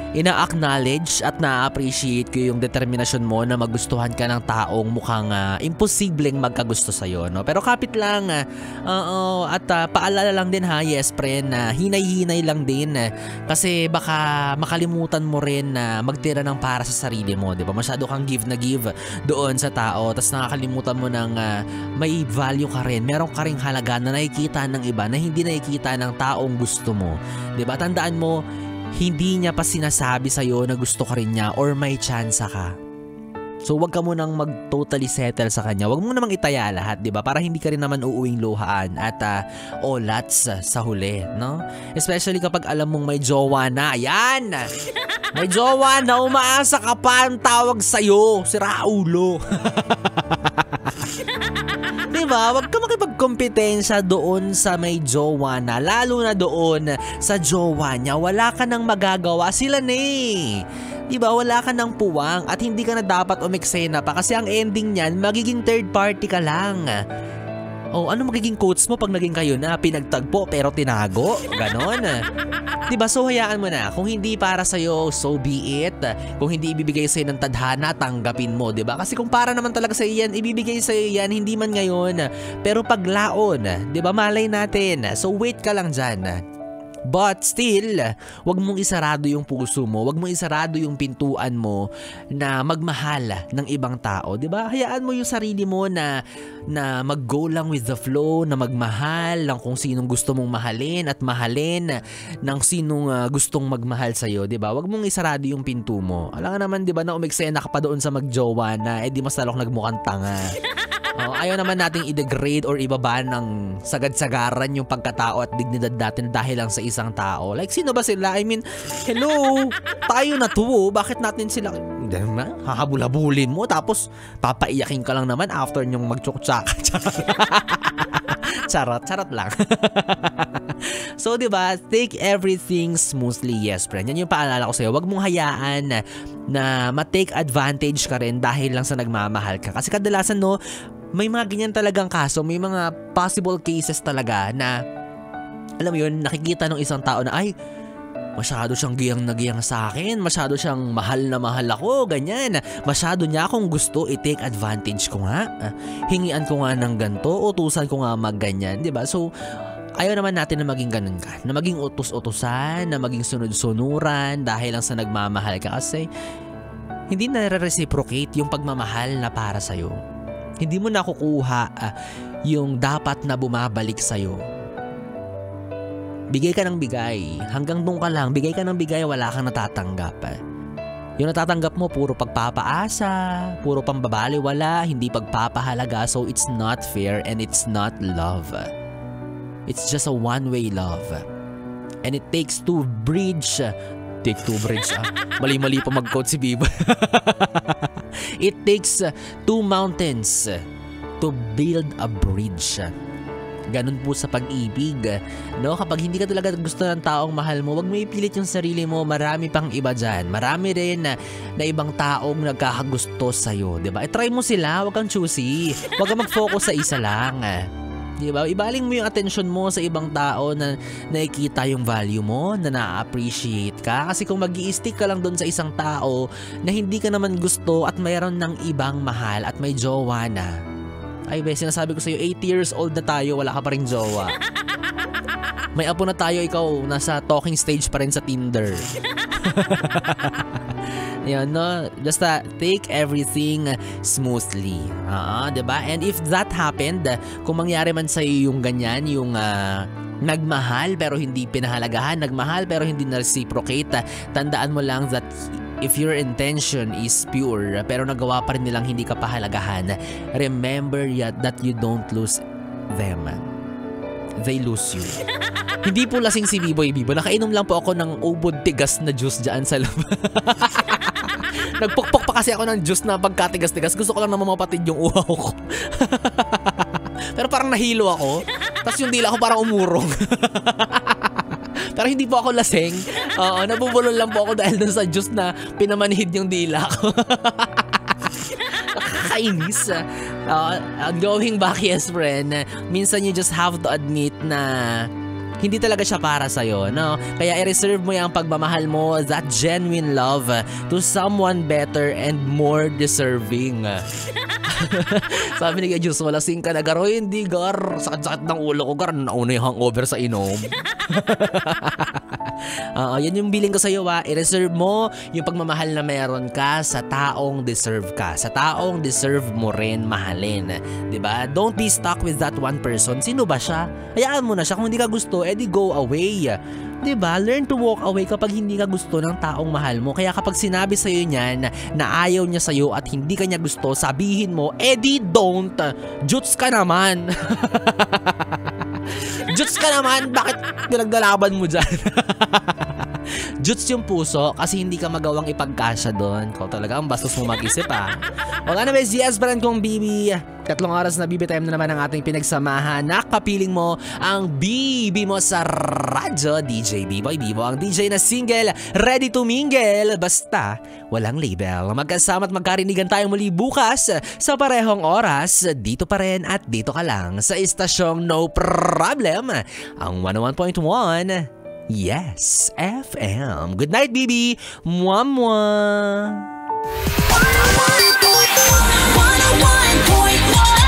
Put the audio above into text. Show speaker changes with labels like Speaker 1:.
Speaker 1: ina-acknowledge at na-appreciate ko yung determinasyon mo na magustuhan ka ng taong mukhang imposibleng magkagusto sa'yo, no? Pero kapit lang, at paalala lang din ha, yes friend, na hinay-hinay lang din kasi baka makalimutan mo rin na magtira ng para sa sarili mo, di ba? Masyado kang give na give doon sa tao, tapos nakakalimutan mo ng may value ka rin, meron ka ring halaga na nakikita ng iba na hindi nakikita ng taong gusto mo, di ba? Tandaan mo, hindi niya pa sinasabi sa'yo na gusto ka rin niya or may chance ka. So wag ka munang mag-totally settle sa kanya. Wag mo namang itaya lahat, di ba? Para hindi ka rin naman uuwing luhaan at olats sa huli, no? Especially kapag alam mong may jowa na. Ayan! May jowa na, umaasa ka pa ang tawag sa'yo. Si Raulo. Diba? Wag ka makipagkompetensya doon sa may jowa na. Lalo na doon sa jowa niya. Wala ka nang magagawa. Sila na eh. Diba? Wala ka nang puwang at hindi ka na dapat umeksena pa kasi ang ending niyan, magiging third party ka lang. Oh, ano magiging quotes mo pag naging kayo na? Pinagtagpo pero tinago? Ganon. Diba? So hayaan mo na. Kung hindi para sa'yo, so be it. Kung hindi ibibigay sa'yo ng tadhana, tanggapin mo. Diba? Kasi kung para naman talaga sa'yo yan, ibibigay sa'yo yan, hindi man ngayon. Pero paglaon, diba? Malay natin. So wait ka lang dyan. But still, wag mong isarado yung puso mo, wag mong isarado yung pintuan mo na magmahal ng ibang tao, 'di ba? Hayaan mo yung sarili mo na mag-go lang with the flow, na magmahal ng kung sinong gusto mong mahalin at mahalin ng sinong gustong magmahal sa iyo, 'di ba? Wag mong isarado yung pinto mo. Alam nga naman 'di ba na umeksena ka pa doon sa magjowa na di mas lalong nagmukhang tanga. Ayaw naman nating i-degrade or ibaba ng sagad-sagaran yung pagkatao at dignidad natin dahil lang sa isang tao. Like, sino ba sila? I mean, hello, tayo na to. Bakit natin sila hahabul-habulin mo tapos papaiyakin ka lang naman after nyong mag-tsuktsak. Charot lang. So, diba, take everything smoothly, yes, friend. Yan yung paalala ko sa'yo. Huwag mong hayaan na ma-take advantage ka rin dahil lang sa nagmamahal ka. Kasi kadalasan, no, may mga ganyan talagang kaso, may mga possible cases talaga na, alam mo yun, nakikita ng isang tao na, ay, masyado siyang giyang na giyang sa akin, masyado siyang mahal na mahal ako, ganyan. Masyado niya akong gusto, i-take advantage ko nga. Hingian ko nga ng ganito, utusan ko nga magganyan, diba? So, ayaw naman natin na maging ganun ka, na maging utos-utusan, na maging sunod-sunuran dahil lang sa nagmamahal ka kasi hindi na-reciprocate yung pagmamahal na para sa'yo. Hindi mo nakukuha yung dapat na bumabalik sa'yo. Bigay ka ng bigay. Hanggang doon ka lang. Bigay ka ng bigay, wala kang natatanggap. Yung natatanggap mo, puro pagpapaasa, puro pambabali, wala, hindi pagpapahalaga. So it's not fair and it's not love. It's just a one-way love. And it takes two bridge. Take two bridge. Mali-mali pa mag-quote si Bibo. It takes two mountains to build a bridge. Ganun po sa pag-ibig, no? Kapag hindi ka talaga gusto ng taong mahal mo, wag mo ipilit yung sarili mo. Marami pang iba dyan. Marami rin na ibang taong nagkakagusto sa'yo, diba? I-try mo sila, wag kang choosy. Wag kang mag-focus sa isa lang. Diba? Ibaling mo yung attention mo sa ibang tao na nakikita yung value mo, na na-appreciate ka. Kasi kung mag-i-stick ka lang doon sa isang tao na hindi ka naman gusto at mayroon ng ibang mahal at may jowa na, ay be, sinasabi ko sa'yo, 80 years old na tayo, wala ka pa rin jowa. May apo na tayo, ikaw nasa talking stage pa rin sa Tinder. Yan, no? Just take everything smoothly. Diba? And if that happened, kung mangyari man sa'yo yung ganyan, yung nagmahal pero hindi pinahalagahan, nagmahal pero hindi na-reciprocate, tandaan mo lang that if your intention is pure pero nagawa pa rin nilang hindi ka pahalagahan, remember that you don't lose them. They lose you. Hindi po lasing si Biboy Bibo. Nakainom lang po ako ng ubod tigas na juice dyan sa loob. Nagpukpok pa kasi ako ng juice na pagkatigas-tigas. Gusto ko lang na mamapatid yung uhaw ko. Pero parang nahilo ako. Tapos yung dila ko parang umurong. Pero hindi po ako lasing. Nabubulol lang po ako dahil dun sa juice na pinamanhid yung dila ko. Kainis. Going back, yes friend, minsan you just have to admit na hindi talaga siya para sa'yo, no? Kaya i-reserve mo yung pagmamahal mo, that genuine love to someone better and more deserving. Sabi ni Jus, malasing ka na gar. Hindi gar, sakit-sakit ng ulo ko gar, nauna yung hangover sa inom. Yan yung billing ko sa'yo i-reserve mo yung pagmamahal na meron ka sa taong deserve ka, sa taong deserve mo rin mahalin, diba? Don't be stuck with that one person. Sino ba siya? Hayaan mo na siya. Kung hindi ka gusto, edi go away. Diba? Learn to walk away kapag hindi ka gusto ng taong mahal mo. Kaya kapag sinabi sa'yo niyan na ayaw niya sa'yo at hindi ka niya gusto, sabihin mo, edi don't. Juts ka naman. Juts ka naman. Bakit pinaglalaban mo dyan? Juts yung puso kasi hindi ka magawang ipagkasya doon. Ikaw talaga ang bastos mo mag-isip Wala na yes, brand kong Bibi. 3 oras na Bibi time na naman ang ating pinagsamahan. Nakapiling mo ang Bibi mo sa radyo. DJ B-Boy Bibo, ang DJ na single, ready to mingle. Basta walang label. Magkasama at magkarinigan tayo muli bukas sa parehong oras. Dito pa rin at dito ka lang sa istasyong No Problem, ang 101.1 Yes FM. Good night, Bibi. Mwah mwah. 101.1